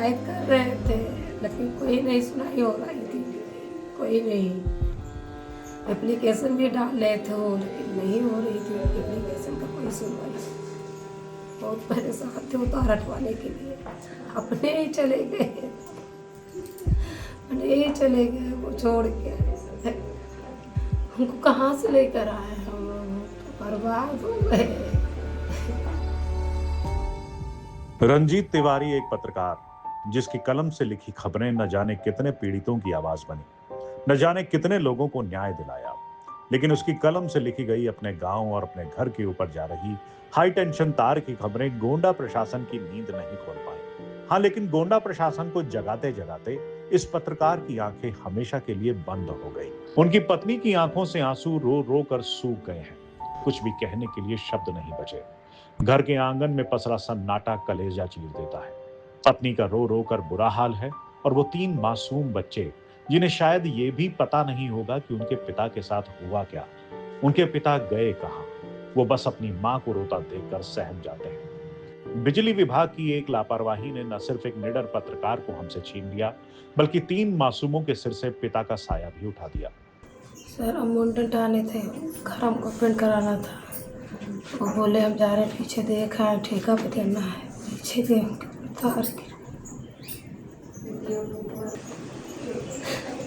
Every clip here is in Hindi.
शिकायत कर रहे थे, लेकिन कोई नहीं सुनाई हो रही थी, कोई नहीं। एप्लीकेशन भी डाल रहे थे वो, लेकिन नहीं हो रही थी एप्लीकेशन का कोई सुनवाई। बहुत परेशान थे उतार हटवाने के लिए, अपने ही चले गए, अपने ही चले गए वो छोड़ के। हमको कहाँ से लेकर आए, हम तो बर्बाद हो गए। रंजीत तिवारी एक पत्रकार जिसकी कलम से लिखी खबरें न जाने कितने पीड़ितों की आवाज बनी, न जाने कितने लोगों को न्याय दिलाया। लेकिन उसकी कलम से लिखी गई अपने गांव और अपने घर के ऊपर जा रही हाई टेंशन तार की खबरें गोंडा प्रशासन की नींद नहीं खोल पाई। हाँ, लेकिन गोंडा प्रशासन को जगाते जगाते इस पत्रकार की आंखें हमेशा के लिए बंद हो गई। उनकी पत्नी की आंखों से आंसू रो रो कर सूख गए हैं। कुछ भी कहने के लिए शब्द नहीं बचे। घर के आंगन में पसरा सन्नाटा कलेजा चीर देता है। पत्नी का रो रो कर बुरा हाल है, और वो 3 मासूम बच्चे जिन्हें शायद ये भी पता नहीं होगा कि उनके पिता के साथ हुआ क्या, उनके पिता गए कहां, वो बस अपनी मां को रोता देखकर सहम जाते हैं। बिजली विभाग की एक लापरवाही ने न सिर्फ एक निडर पत्रकार को हमसे छीन लिया, बल्कि 3 मासूमों के सिर से पिता का साया भी उठा दिया। सर हम मुंडन आने थे, घर हमको पेंट कराना था। वो बोले हम जा रहे हैं, पीछे देख आए, ठेका पे देना है, पीछे देख तार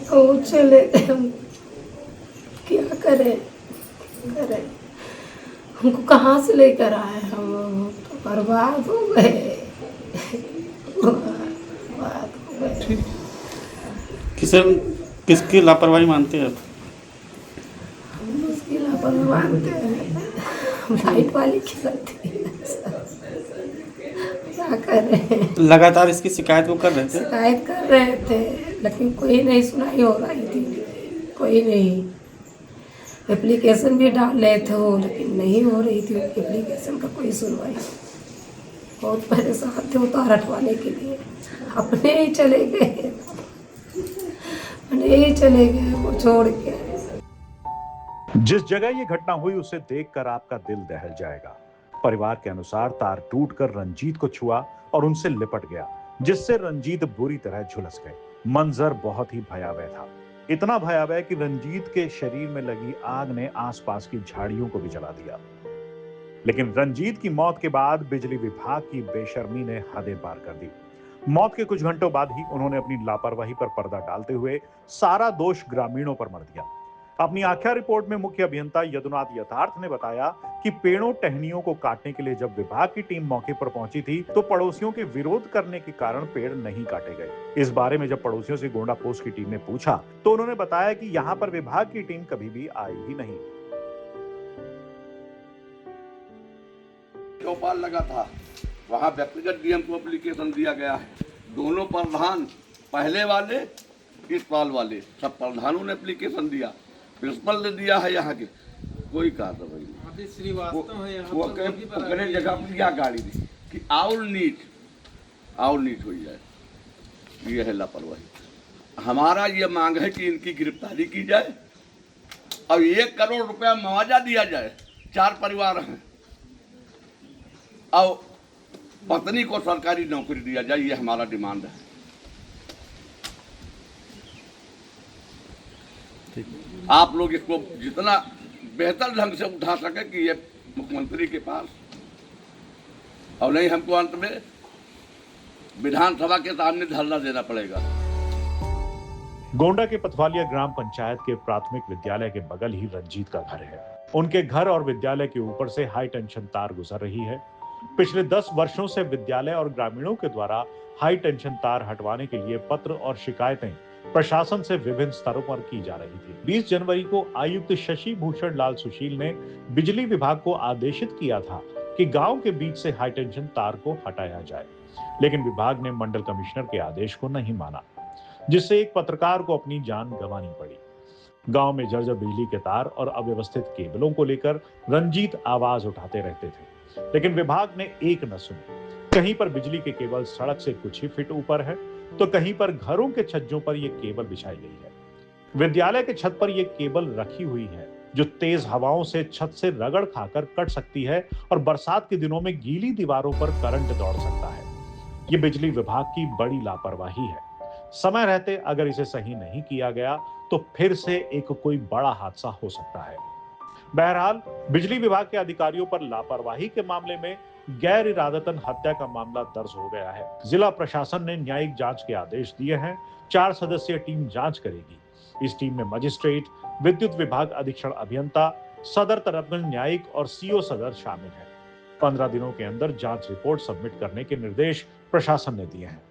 वो चले गए। हम क्या करें, करें, हमको कहाँ से लेकर आए, हम तो बर्बाद हो गए, बर्बाद हो गए। किसे किसकी लापरवाही मानते हैं आप? हम उसकी लापरवाही मानते हैं, लाइट वाली की गलती है, क्या करें। लगातार इसकी शिकायत वो कर रहे थे। शिकायत कर रहे थे, लेकिन कोई नहीं सुनाई हो रही थी, कोई नहीं। एप्लीकेशन भी डाल रहे थे वो, लेकिन नहीं हो रही थी एप्लीकेशन का कोई सुनवाई। बहुत परेशान थे उतार हटवाने के लिए, अपने ही चले गए, अपने ही चले गए वो छोड़ के। जिस जगह ये घटना हुई उसे देखकर आपका दिल दहल जाएगा। परिवार के अनुसार तार टूटकर रंजीत को छुआ और उनसे लिपट गया, जिससे रंजीत बुरी तरह झुलस गए। मंजर बहुत ही भयावह था, इतना भयावह कि रंजीत के शरीर में लगी आग ने आसपास की झाड़ियों को भी जला दिया। लेकिन रंजीत की मौत के बाद बिजली विभाग की बेशर्मी ने हदें पार कर दी। मौत के कुछ घंटों बाद ही उन्होंने अपनी लापरवाही पर पर्दा डालते हुए सारा दोष ग्रामीणों पर मढ़ दिया। अपनी आख्या रिपोर्ट में मुख्य अभियंता यदुनाथ यथार्थ ने बताया कि पेड़ों टहनियों को काटने के लिए जब विभाग की टीम मौके पर पहुंची थी तो पड़ोसियों के विरोध करने के कारण पेड़ नहीं काटे गए। इस बारे में जब पड़ोसियों से गोंडा पोस्ट की टीम ने पूछा तो उन्होंने बताया कि यहाँ पर विभाग की टीम कभी भी आई ही नहीं। चौपाल लगा था, वहाँ व्यक्तिगत डीएम को एप्लीकेशन दिया गया है। दोनों प्रधान, पहले वाले इस साल वाले, सब प्रधानों ने एप्लीकेशन दिया, प्रिंसिपल ने दिया है। यहाँ के कोई कार्रवाई नहीं। वो कहे जगह पर क्या गाड़ी दी कि और नीट हो जाए, ये है लापरवाही। हमारा ये मांग है कि इनकी गिरफ्तारी की जाए और 1 करोड़ रुपया मुआवजा दिया जाए। 4 परिवार हैं और पत्नी को सरकारी नौकरी दिया जाए, ये हमारा डिमांड है। आप लोग इसको जितना बेहतर ढंग से उठा सके कि ये मुख्यमंत्री के पास, और नहीं हमको अंत में विधानसभा के सामने धरना देना पड़ेगा। गोंडा के पथवालिया ग्राम पंचायत के प्राथमिक विद्यालय के बगल ही रंजीत का घर है। उनके घर और विद्यालय के ऊपर से हाई टेंशन तार गुजर रही है। पिछले 10 वर्षों से विद्यालय और ग्रामीणों के द्वारा हाई टेंशन तार हटवाने के लिए पत्र और शिकायतें प्रशासन से विभिन्न स्तरों पर की जा रही थी। 20 जनवरी को आयुक्त शशि भूषण लाल सुशील ने बिजली विभाग को आदेशित किया था कि गांव के बीच से हाई टेंशन तार को हटाया जाए, लेकिन विभाग ने मंडल कमिश्नर के आदेश को नहीं माना, जिससे एक पत्रकार को अपनी जान गंवानी पड़ी। गांव में जर्जर बिजली के तार और अव्यवस्थित केबलों को लेकर रंजीत आवाज उठाते रहते थे, लेकिन विभाग ने एक न सुनी। कहीं पर बिजली के केबल सड़क से कुछ ही फीट ऊपर है, तो कहीं पर घरों के छज्जों पर यह केबल बिछाई गई है। विद्यालय के छत पर यह केबल रखी हुई है, जो तेज हवाओं से छत से रगड़ खाकर कट सकती है और बरसात के दिनों में गीली दीवारों पर करंट दौड़ सकता है। ये बिजली विभाग की बड़ी लापरवाही है। समय रहते अगर इसे सही नहीं किया गया तो फिर से एक कोई बड़ा हादसा हो सकता है। बहरहाल बिजली विभाग के अधिकारियों पर लापरवाही के मामले में गैर इरादतन हत्या का मामला दर्ज हो गया है। जिला प्रशासन ने न्यायिक जांच के आदेश दिए हैं। 4 सदस्यीय टीम जांच करेगी। इस टीम में मजिस्ट्रेट, विद्युत विभाग अधीक्षण अभियंता, सदर तरफगंज न्यायिक और सीओ सदर शामिल हैं। 15 दिनों के अंदर जांच रिपोर्ट सबमिट करने के निर्देश प्रशासन ने दिए हैं।